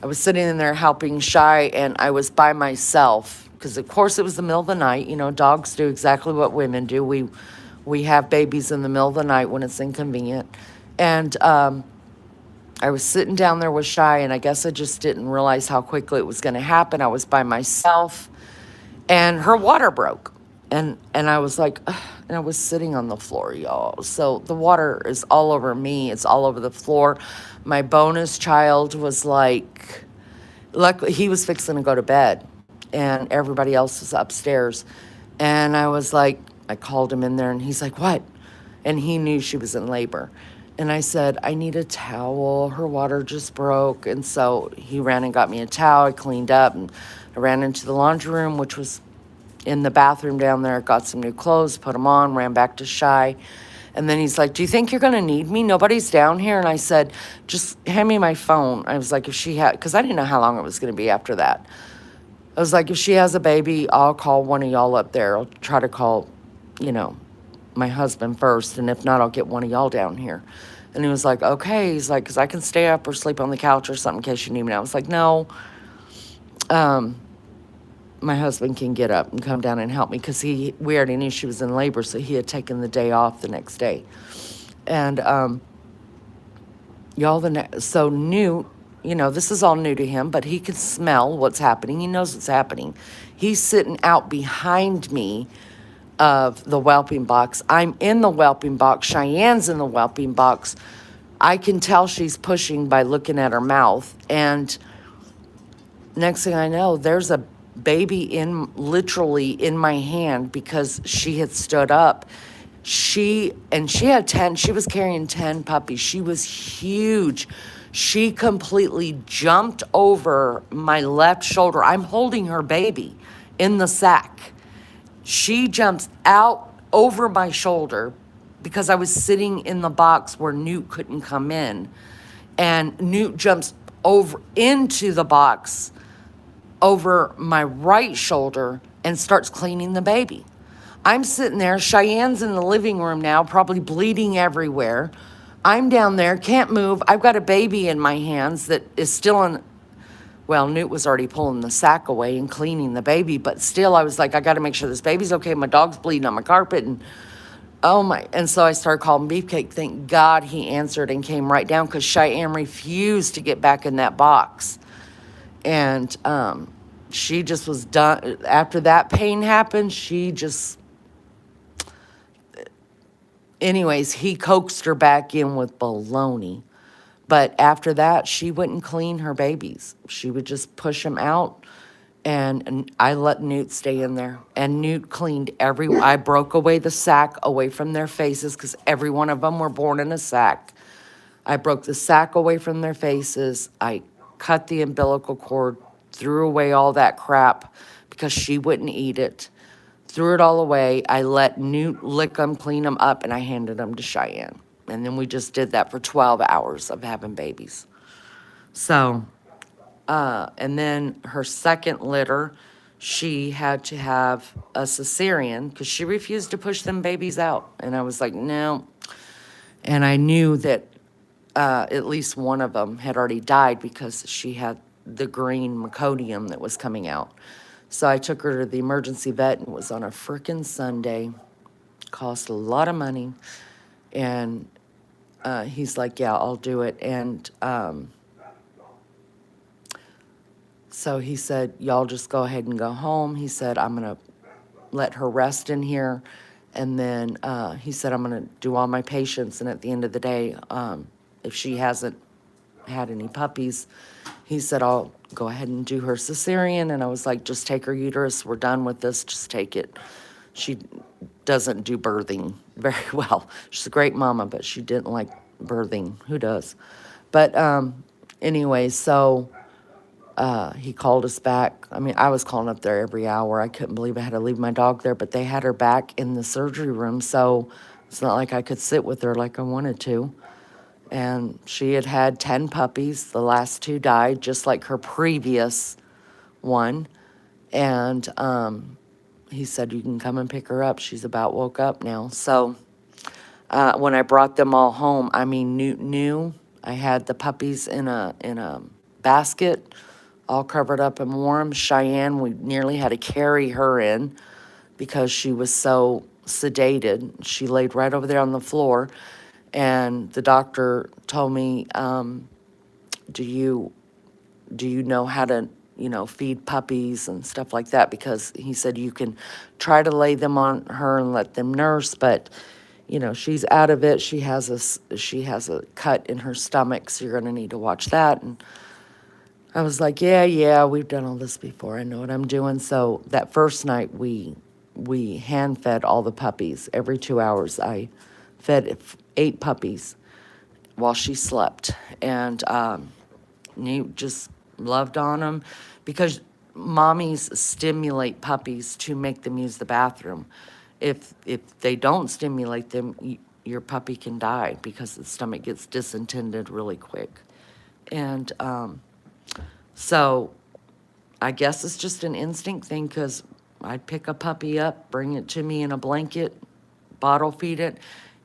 I was sitting in there helping Shy, and I was by myself because, of course, it was the middle of the night. You know, dogs do exactly what women do. We have babies in the middle of the night when it's inconvenient, and I was sitting down there with Shy, and I guess I just didn't realize how quickly it was going to happen. I was by myself, and her water broke, and I was like, ugh, and I was sitting on the floor, y'all. So the water is all over me. It's all over the floor. My bonus child was like, luckily he was fixing to go to bed, and everybody else was upstairs, and I was like, I called him in there, and he's like, what? And he knew she was in labor. And I said, I need a towel. Her water just broke. And so he ran and got me a towel. I cleaned up, and I ran into the laundry room, which was in the bathroom down there, got some new clothes, put them on, ran back to Shy. And then he's like, do you think you're going to need me? Nobody's down here. And I said, just hand me my phone. I was like, if she had, because I didn't know how long it was going to be after that. I was like, if she has a baby, I'll call one of y'all up there. I'll try to call, you know, my husband first. And if not, I'll get one of y'all down here. And he was like, okay. He's like, because I can stay up or sleep on the couch or something in case you need me. I was like, no. My husband can get up and come down and help me because we already knew she was in labor, so he had taken the day off the next day. And y'all, so Newt, you know, this is all new to him, but he can smell what's happening. He knows what's happening. He's sitting out behind me of the whelping box. I'm in the whelping box. Cheyenne's in the whelping box. I can tell she's pushing by looking at her mouth. And next thing I know, there's a baby literally in my hand because she had stood up. She had 10, she was carrying 10 puppies. She was huge. She completely jumped over my left shoulder. I'm holding her baby in the sack. She jumps out over my shoulder because I was sitting in the box where Newt couldn't come in. And Newt jumps over into the box over my right shoulder and starts cleaning the baby. I'm sitting there. Cheyenne's in the living room now, probably bleeding everywhere. I'm down there, can't move. I've got a baby in my hands that is still in. Well, Newt was already pulling the sack away and cleaning the baby, but still I was like, I got to make sure this baby's okay. My dog's bleeding on my carpet. And oh my, and so I started calling Beefcake. Thank God he answered and came right down because Cheyenne refused to get back in that box. And she just was done. After that pain happened, she just, anyways, he coaxed her back in with baloney. But after that, she wouldn't clean her babies. She would just push them out. And I let Newt stay in there. And Newt cleaned I broke away the sack away from their faces because every one of them were born in a sack. I broke the sack away from their faces. I cut the umbilical cord, threw away all that crap because she wouldn't eat it. Threw it all away. I let Newt lick them, clean them up, and I handed them to Cheyenne. And then we just did that for 12 hours of having babies. So, and then her second litter, she had to have a cesarean because she refused to push them babies out. And I was like, no. And I knew that at least one of them had already died because she had the green meconium that was coming out. So I took her to the emergency vet, and it was on a frickin' Sunday. Cost a lot of money. And he's like, yeah, I'll do it. And so he said, y'all just go ahead and go home. He said, I'm going to let her rest in here. And then he said, I'm going to do all my patients. And at the end of the day, if she hasn't had any puppies, he said, I'll go ahead and do her cesarean. And I was like, just take her uterus. We're done with this. Just take it. She doesn't do birthing very well. She's a great mama, but she didn't like birthing. Who does? But anyway, so he called us back. I mean, I was calling up there every hour. I couldn't believe I had to leave my dog there, but they had her back in the surgery room. So It's not like I could sit with her like I wanted to. And she had had 10 puppies. The last 2 died, just like her previous one. And he said, you can come and pick her up. She's about woke up now. So when I brought them all home, I mean, Newt knew. I had the puppies in a basket, all covered up and warm. Cheyenne, we nearly had to carry her in because she was so sedated. She laid right over there on the floor. And the doctor told me, do you know how to, feed puppies and stuff like that? Because he said you can try to lay them on her and let them nurse, but she's out of it. She has a cut in her stomach, so you're gonna need to watch that. And I was like, yeah, we've done all this before. I know what I'm doing. So that first night we hand fed all the puppies every 2 hours. I fed 8 puppies while she slept, and Newt just loved on them because mommies stimulate puppies to make them use the bathroom. If they don't stimulate them, your puppy can die because the stomach gets distended really quick. And so I guess it's just an instinct thing because I'd pick a puppy up, bring it to me in a blanket, bottle feed it,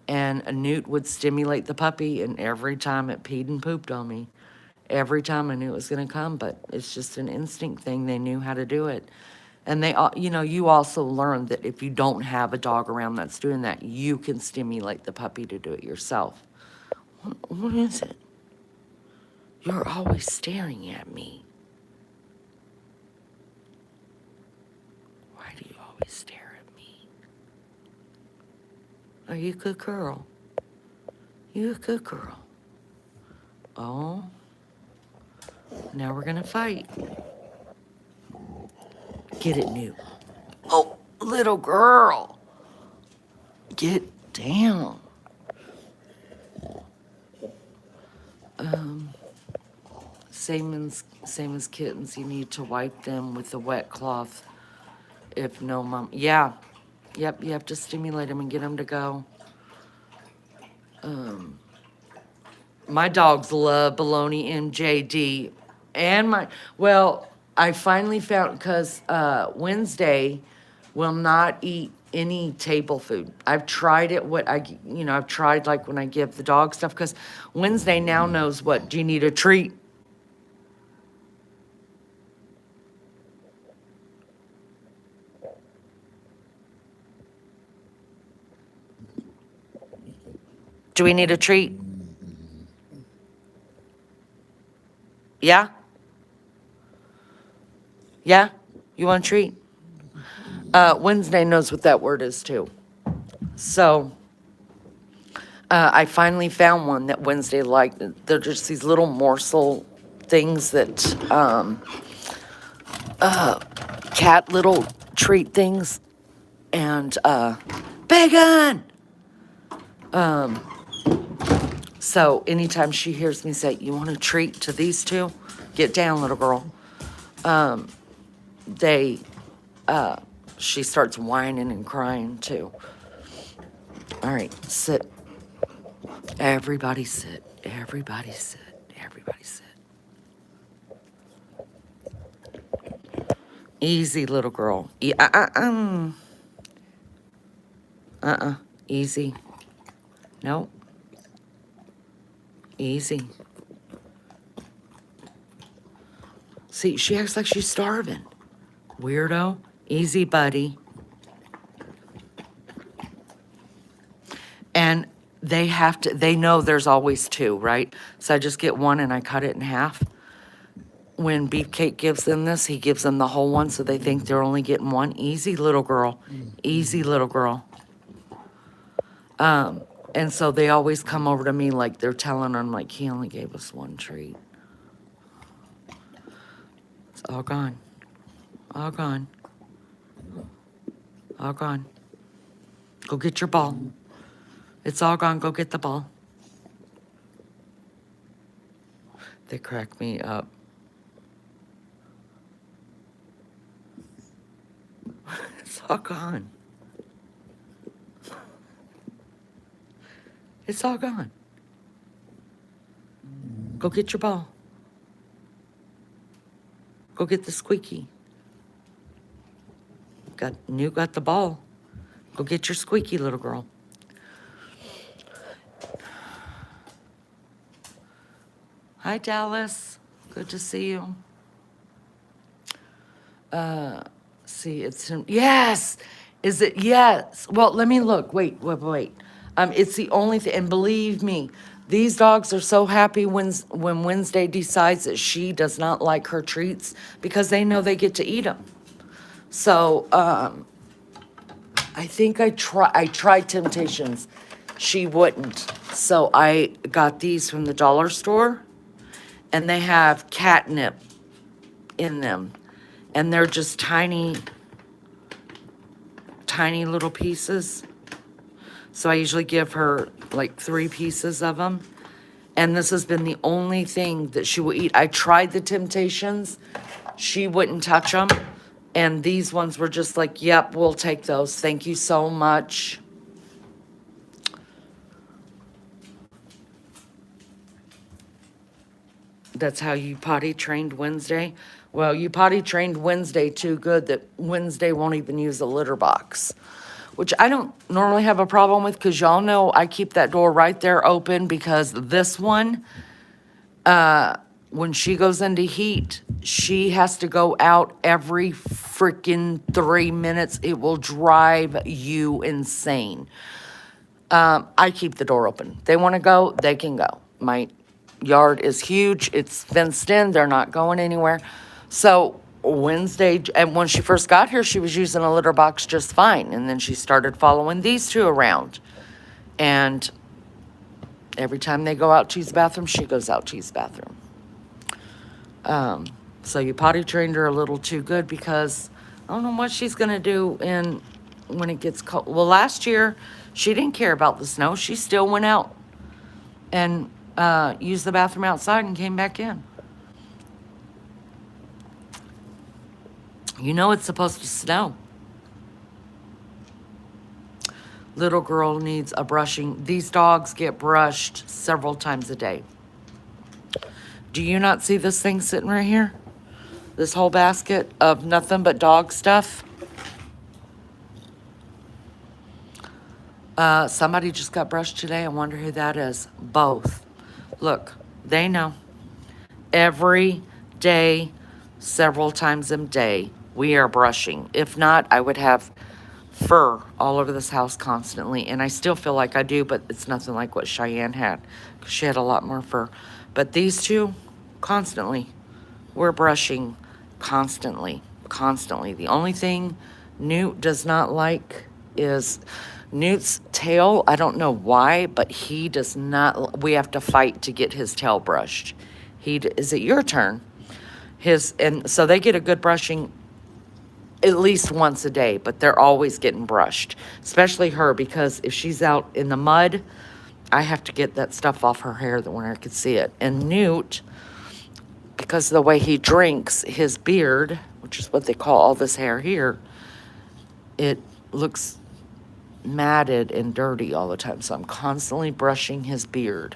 and a Newt would stimulate the puppy, and every time it peed and pooped on me. Every time I knew it was going to come, but it's just an instinct thing. They knew how to do it. And they, you also learn that if you don't have a dog around that's doing that, you can stimulate the puppy to do it yourself. What is it? You're always staring at me. Why do you always stare at me? Are you a good girl? You a good girl. Oh, now we're gonna fight. Get it, Newt. Oh, little girl. Get down. Same as kittens. You need to wipe them with a wet cloth. If no, mom. Yeah. Yep, you have to stimulate them and get them to go. My dogs love bologna MJD. And I finally found, because Wednesday will not eat any table food. I've tried it, I've tried like when I give the dog stuff, because Wednesday now knows what, do you need a treat? Do we need a treat? Yeah? Yeah? You want a treat? Wednesday knows what that word is too. So, I finally found one that Wednesday liked. They're just these little morsel things that, cat little treat things. And, bacon! So anytime she hears me say, you want a treat to these two? Get down, little girl. She starts whining and crying too. All right, sit. Everybody sit. Everybody sit. Everybody sit. Easy, little girl. Easy. Nope. Easy. See, she acts like she's starving. Weirdo. Easy, buddy. And they know there's always 2, right? So I just get one and I cut it in half. When Beefcake gives them this, he gives them the whole one, so they think they're only getting one. Easy, little girl. Easy, little girl. And so they always come over to me like they're telling them, like, he only gave us 1 treat. It's all gone. All gone. All gone. Go get your ball. It's all gone. Go get the ball. They crack me up. It's all gone. It's all gone. Go get your ball. Go get the squeaky. Newt got the ball. Go get your squeaky, little girl. Hi, Dallas. Good to see you. See, it's yes. Is it yes? Well, let me look. Wait. It's the only thing, and believe me, these dogs are so happy when Wednesday decides that she does not like her treats because they know they get to eat them. So, I think I tried Temptations. She wouldn't. So I got these from the dollar store, and they have catnip in them. And they're just tiny little pieces. So I usually give her like 3 pieces of them. And this has been the only thing that she will eat. I tried the Temptations. She wouldn't touch them. And these ones were just like, yep, we'll take those. Thank you so much. That's how you potty trained Wednesday? Well, you potty trained Wednesday too good that Wednesday won't even use a litter box, which I don't normally have a problem with because y'all know I keep that door right there open because this one, when she goes into heat, she has to go out every freaking 3 minutes. It will drive you insane. I keep the door open. They want to go, they can go. My yard is huge. It's fenced in. They're not going anywhere. So Wednesday, and when she first got here, she was using a litter box just fine. And then she started following these 2 around. And every time they go out to use the bathroom, she goes out to use the bathroom. So you potty trained her a little too good because I don't know what she's going to do when it gets cold. Well, last year, she didn't care about the snow. She still went out and used the bathroom outside and came back in. You know it's supposed to snow. Little girl needs a brushing. These dogs get brushed several times a day. Do you not see this thing sitting right here? This whole basket of nothing but dog stuff? Somebody just got brushed today. I wonder who that is. Both. Look, they know. Every day, several times a day, we are brushing. If not, I would have fur all over this house constantly. And I still feel like I do, but it's nothing like what Cheyenne had. Because she had a lot more fur. But these 2, constantly. We're brushing constantly. The only thing Newt does not like is Newt's tail. I don't know why, but he does not. We have to fight to get his tail brushed. Is it your turn? And so they get a good brushing at least once a day, but they're always getting brushed, especially her, because if she's out in the mud, I have to get that stuff off her hair when I could see it. And Newt, because of the way he drinks, his beard, which is what they call all this hair here, it looks matted and dirty all the time. So I'm constantly brushing his beard.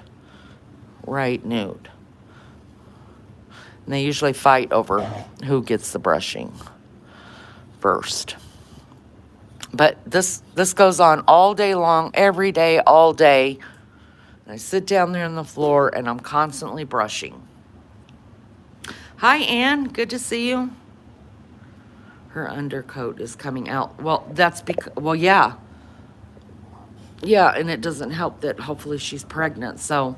Right, Newt? And they usually fight over who gets the brushing first. But this goes on all day long, every day, all day. And I sit down there on the floor and I'm constantly brushing. Hi, Ann. Good to see you. Her undercoat is coming out. Well, that's because, well, yeah. Yeah, and it doesn't help that hopefully she's pregnant. So,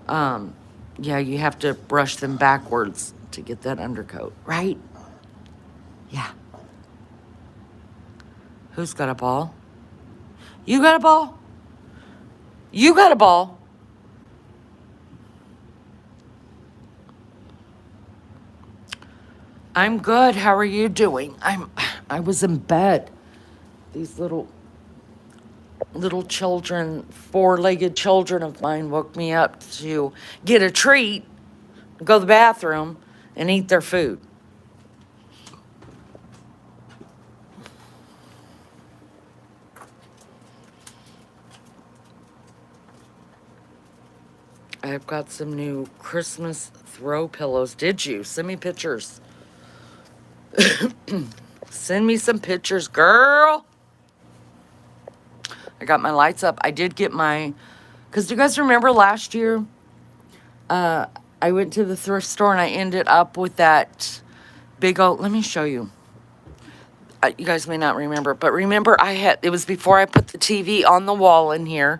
yeah, you have to brush them backwards to get that undercoat, right? Yeah. Who's got a ball? You got a ball? You got a ball? I'm good. How are you doing? I was in bed. These little children, 4-legged children of mine woke me up to get a treat, go to the bathroom, and eat their food. I've got some new Christmas throw pillows. Did you? Send me pictures. Send me some pictures, girl. I got my lights up. I did get my, because do you guys remember last year? I went to the thrift store and I ended up with that big old, let me show you. You guys may not remember, but remember it was before I put the TV on the wall in here.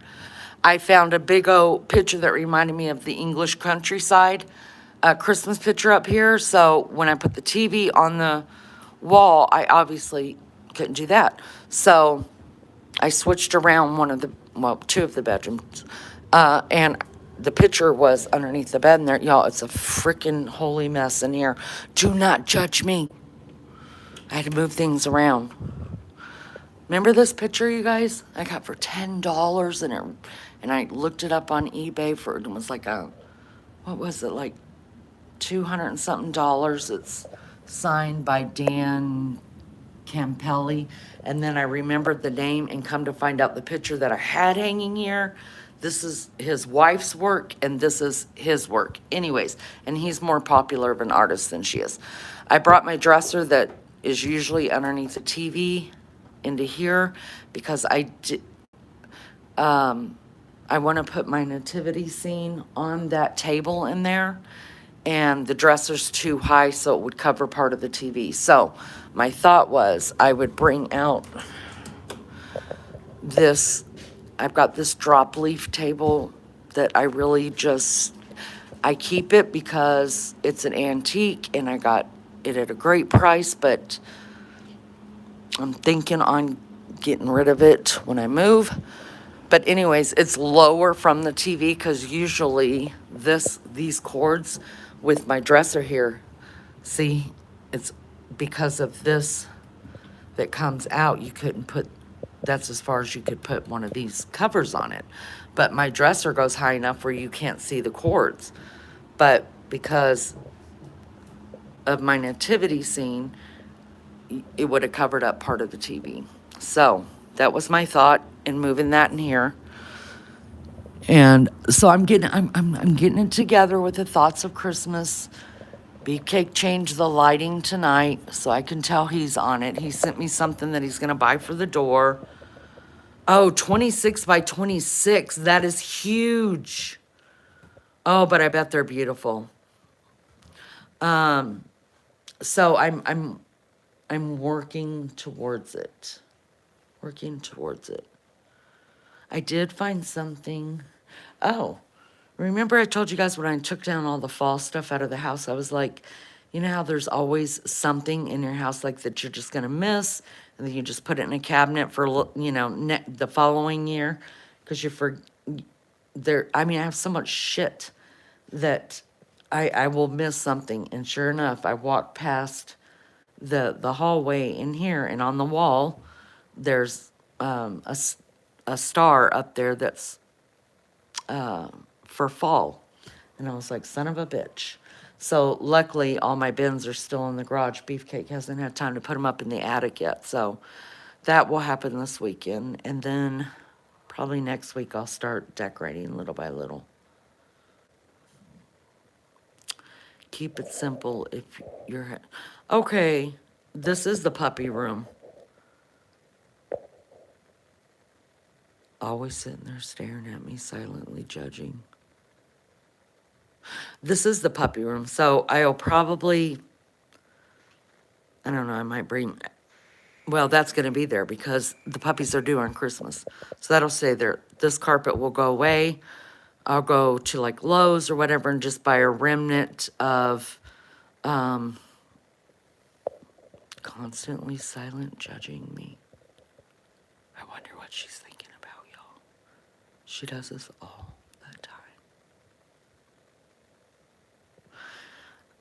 I found a big old picture that reminded me of the English countryside, a Christmas picture up here. So when I put the TV on the wall, I obviously couldn't do that. So I switched around two of the bedrooms, and the picture was underneath the bed in there. Y'all, it's a freaking holy mess in here. Do not judge me. I had to move things around. Remember this picture, you guys? I got for $10, and I looked it up on eBay for, it was like what was it, like 200 and something dollars. It's signed by Dan Campelli, and then I remembered the name and come to find out the picture that I had hanging here. This is his wife's work, and this is his work. Anyways, and he's more popular of an artist than she is. I brought my dresser that is usually underneath the TV into here because I want to put my nativity scene on that table in there, and the dresser's too high, so it would cover part of the TV. So my thought was I would bring out this, I've got this drop leaf table that I really I keep it because it's an antique and I got it at a great price, but I'm thinking on getting rid of it when I move. But anyways, it's lower from the TV because usually these cords with my dresser here, see, it's because of this that comes out, you couldn't put, that's as far as you could put one of these covers on it. But my dresser goes high enough where you can't see the cords. But because of my nativity scene, it would have covered up part of the TV. So that was my thought in moving that in here. And so I'm getting it together with the thoughts of Christmas. Beefcake changed the lighting tonight, so I can tell he's on it. He sent me something that he's gonna buy for the door. Oh, 26 by 26. That is huge. Oh, but I bet they're beautiful. So I'm working towards it. Working towards it. I did find something. Oh, remember I told you guys when I took down all the fall stuff out of the house, I was like, you know how there's always something in your house like that you're just gonna miss, and then you just put it in a cabinet for, you know, the following year, because I mean, I have so much shit that I will miss something. And sure enough, I walked past the hallway in here, and on the wall, there's a star up there that's for fall. And I was like, son of a bitch. So luckily, all my bins are still in the garage. Beefcake hasn't had time to put them up in the attic yet. So that will happen this weekend. And then probably next week, I'll start decorating little by little. Keep it simple if you're... Okay, this is the puppy room. Always sitting there staring at me, silently judging. This is the puppy room, so I'll probably, I don't know, I might bring, well, that's going to be there because the puppies are due on Christmas. So that'll stay there. This carpet will go away. I'll go to like Lowe's or whatever and just buy a remnant of constantly silent judging me. I wonder what she's thinking about, y'all. She does this all the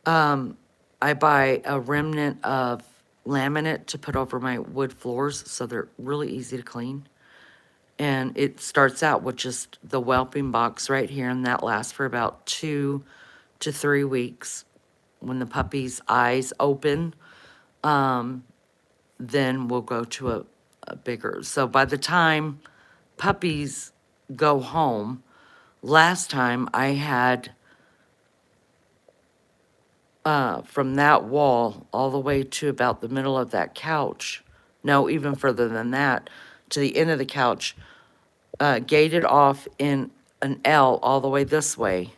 time. I buy a remnant of laminate to put over my wood floors so they're really easy to clean. And it starts out with just the whelping box right here, and that lasts for about 2 to 3 weeks. When the puppy's eyes open, then we'll go to a bigger. So by the time puppies go home, Last time I had from that wall all the way to about the middle of that couch, no, even further than that, to the end of the couch, gated off in an L all the way this way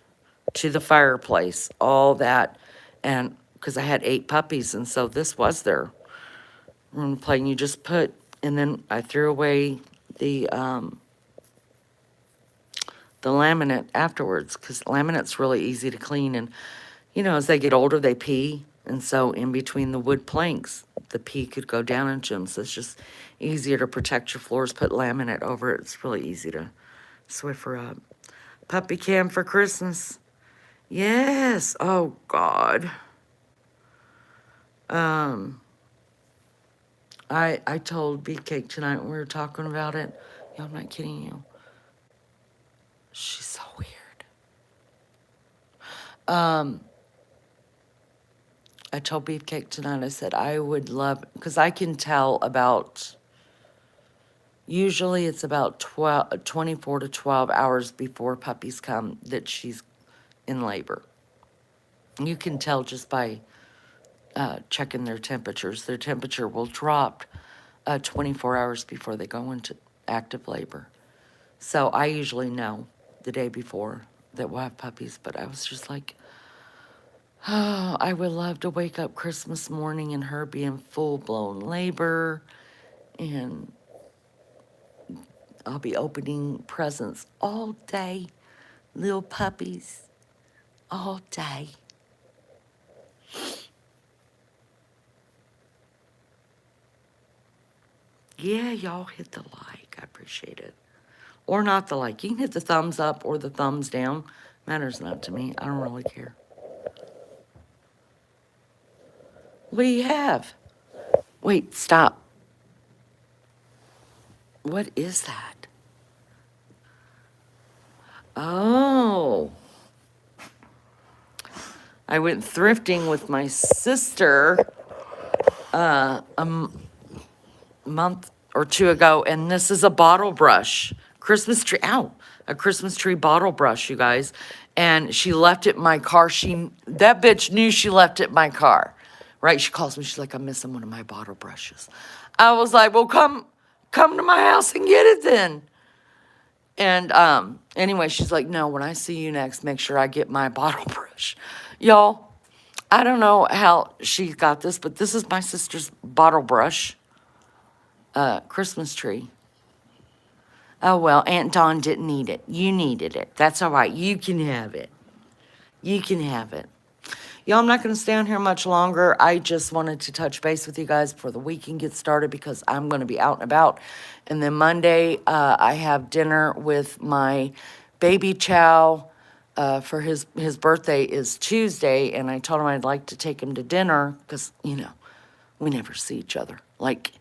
to the fireplace, all that. And because I had 8 puppies, and so this was their room play, and you just put, and then I threw away the laminate afterwards, because laminate's really easy to clean. And, you know, as they get older, they pee. And so in between the wood planks, the pee could go down into them. So it's just easier to protect your floors, put laminate over it. It's really easy to Swiffer up. Puppy cam for Christmas. Yes. Oh, God. I told Beefcake tonight when we were talking about it. Yeah, I'm not kidding you. She's so weird. I told Beefcake tonight, I said, I would love, because I can tell about, usually it's about 24 to 12 hours before puppies come that she's in labor. You can tell just by checking their temperatures. Their temperature will drop 24 hours before they go into active labor. So I usually know the day before that we'll have puppies, but I was just like, oh, I would love to wake up Christmas morning and her be in full-blown labor, and I'll be opening presents all day, little puppies, all day. Yeah, y'all hit the like. I appreciate it. Or not the like. You can hit the thumbs up or the thumbs down. Matters not to me. I don't really care. What do you have? Wait, stop. What is that? Oh. I went thrifting with my sister month or two ago, and this is a bottle brush. Christmas tree, ow, a Christmas tree bottle brush, you guys. And she left it in my car. That bitch knew she left it in my car, right? She calls me, she's like, I'm missing one of my bottle brushes. I was like, well, come to my house and get it then. And anyway, she's like, no, when I see you next, make sure I get my bottle brush. Y'all, I don't know how she got this, but this is my sister's bottle brush. Christmas tree. Oh, well, Aunt Dawn didn't need it. You needed it. That's all right. You can have it. You can have it. Y'all, I'm not going to stay on here much longer. I just wanted to touch base with you guys before the weekend gets started because I'm going to be out and about. And then Monday, I have dinner with my baby Chow. For his birthday is Tuesday, and I told him I'd like to take him to dinner because, you know, we never see each other. Like,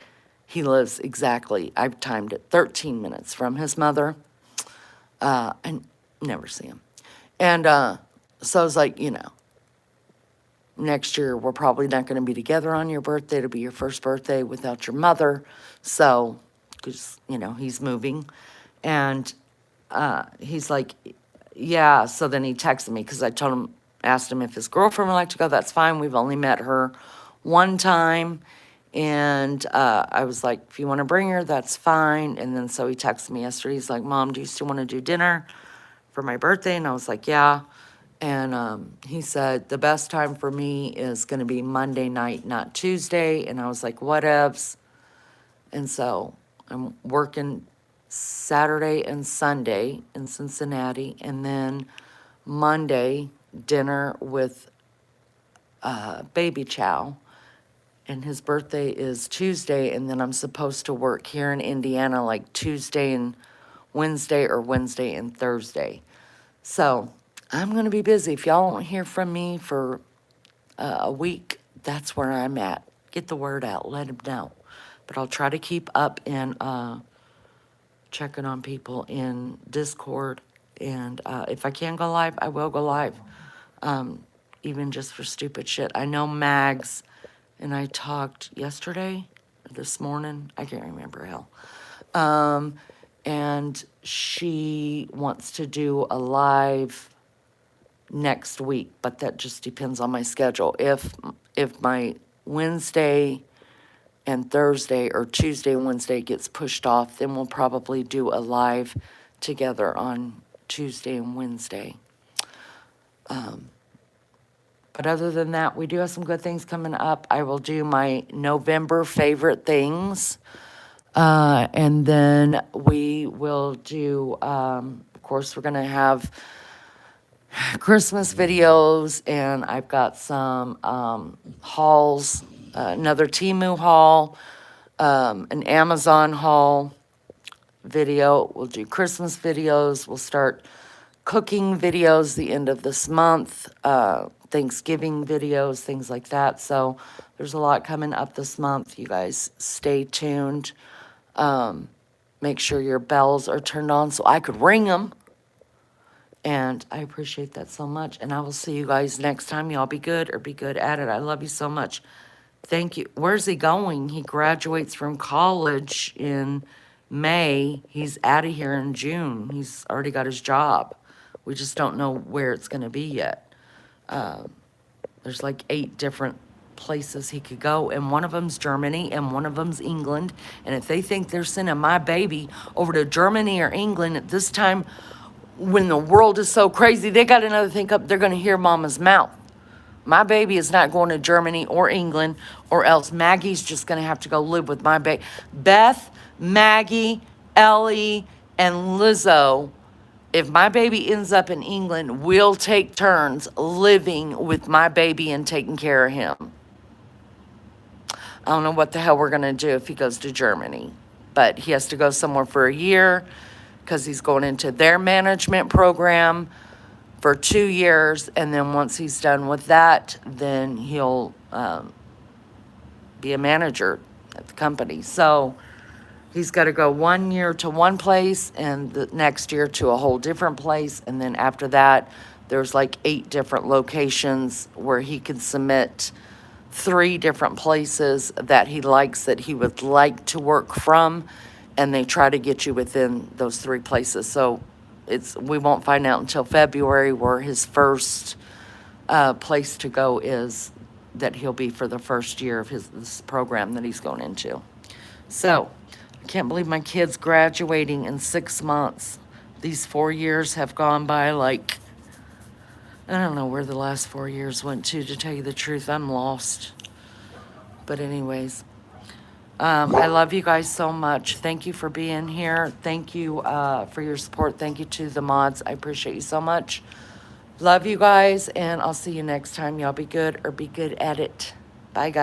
he lives exactly, I've timed it, 13 minutes from his mother, and never see him. And so I was like, you know, next year we're probably not going to be together on your birthday. It'll be your first birthday without your mother. So, because, you know, he's moving. And he's like, yeah. So then he texted me because I told him, asked him if his girlfriend would like to go. That's fine. We've only met her one time. And I was like, if you want to bring her, that's fine. And then so he texted me yesterday. He's like, Mom, do you still want to do dinner for my birthday? And I was like, yeah. And he said, the best time for me is going to be Monday night, not Tuesday. And I was like, whatevs. And so I'm working Saturday and Sunday in Cincinnati. And then Monday, dinner with Baby Chow. And his birthday is Tuesday, and then I'm supposed to work here in Indiana like Tuesday and Wednesday or Wednesday and Thursday. So I'm going to be busy. If y'all don't hear from me for a week, that's where I'm at. Get the word out. Let them know. But I'll try to keep up in checking on people in Discord. And if I can go live, I will go live. Even just for stupid shit. I know Mags... And I talked yesterday, or this morning, I can't remember, hell. and she wants to do a live next week, but that just depends on my schedule. If my Wednesday and Thursday or Tuesday and Wednesday gets pushed off, then we'll probably do a live together on Tuesday and Wednesday. But other than that, we do have some good things coming up. I will do my November favorite things. And then we will do, of course, we're going to have Christmas videos, and I've got some hauls, another Temu haul, an Amazon haul video. We'll do Christmas videos. We'll start cooking videos the end of this month, Thanksgiving videos, things like that. So there's a lot coming up this month. You guys stay tuned. Make sure your bells are turned on so I could ring them. And I appreciate that so much. And I will see you guys next time. Y'all be good or be good at it. I love you so much. Thank you. Where's he going? He graduates from college in May. He's out of here in June. He's already got his job. We just don't know where it's going to be yet. There's like 8 different places he could go, and one of them's Germany and one of them's England. And if they think they're sending my baby over to Germany or England at this time when the world is so crazy, they got another thing up. They're going to hear mama's mouth. My baby is not going to Germany or England, or else Maggie's just going to have to go live with my baby. Beth, Maggie, Ellie, and Lizzo, if my baby ends up in England, we'll take turns living with my baby and taking care of him. I don't know what the hell we're going to do if he goes to Germany, but he has to go somewhere for a year because he's going into their management program for 2 years. And then once he's done with that, then he'll be a manager at the company. So he's got to go 1 year to one place and the next year to a whole different place. And then after that, there's like 8 different locations where he can submit 3 different places that he likes, that he would like to work from. And they try to get you within those 3 places. So we won't find out until February where his first place to go is, that he'll be for the first year of this program that he's going into. So I can't believe my kid's graduating in 6 months. These 4 years have gone by like, I don't know where the last 4 years went to tell you the truth. I'm lost. But anyways, I love you guys so much. Thank you for being here. Thank you for your support. Thank you to the mods. I appreciate you so much. Love you guys, and I'll see you next time. Y'all be good or be good at it. Bye, guys.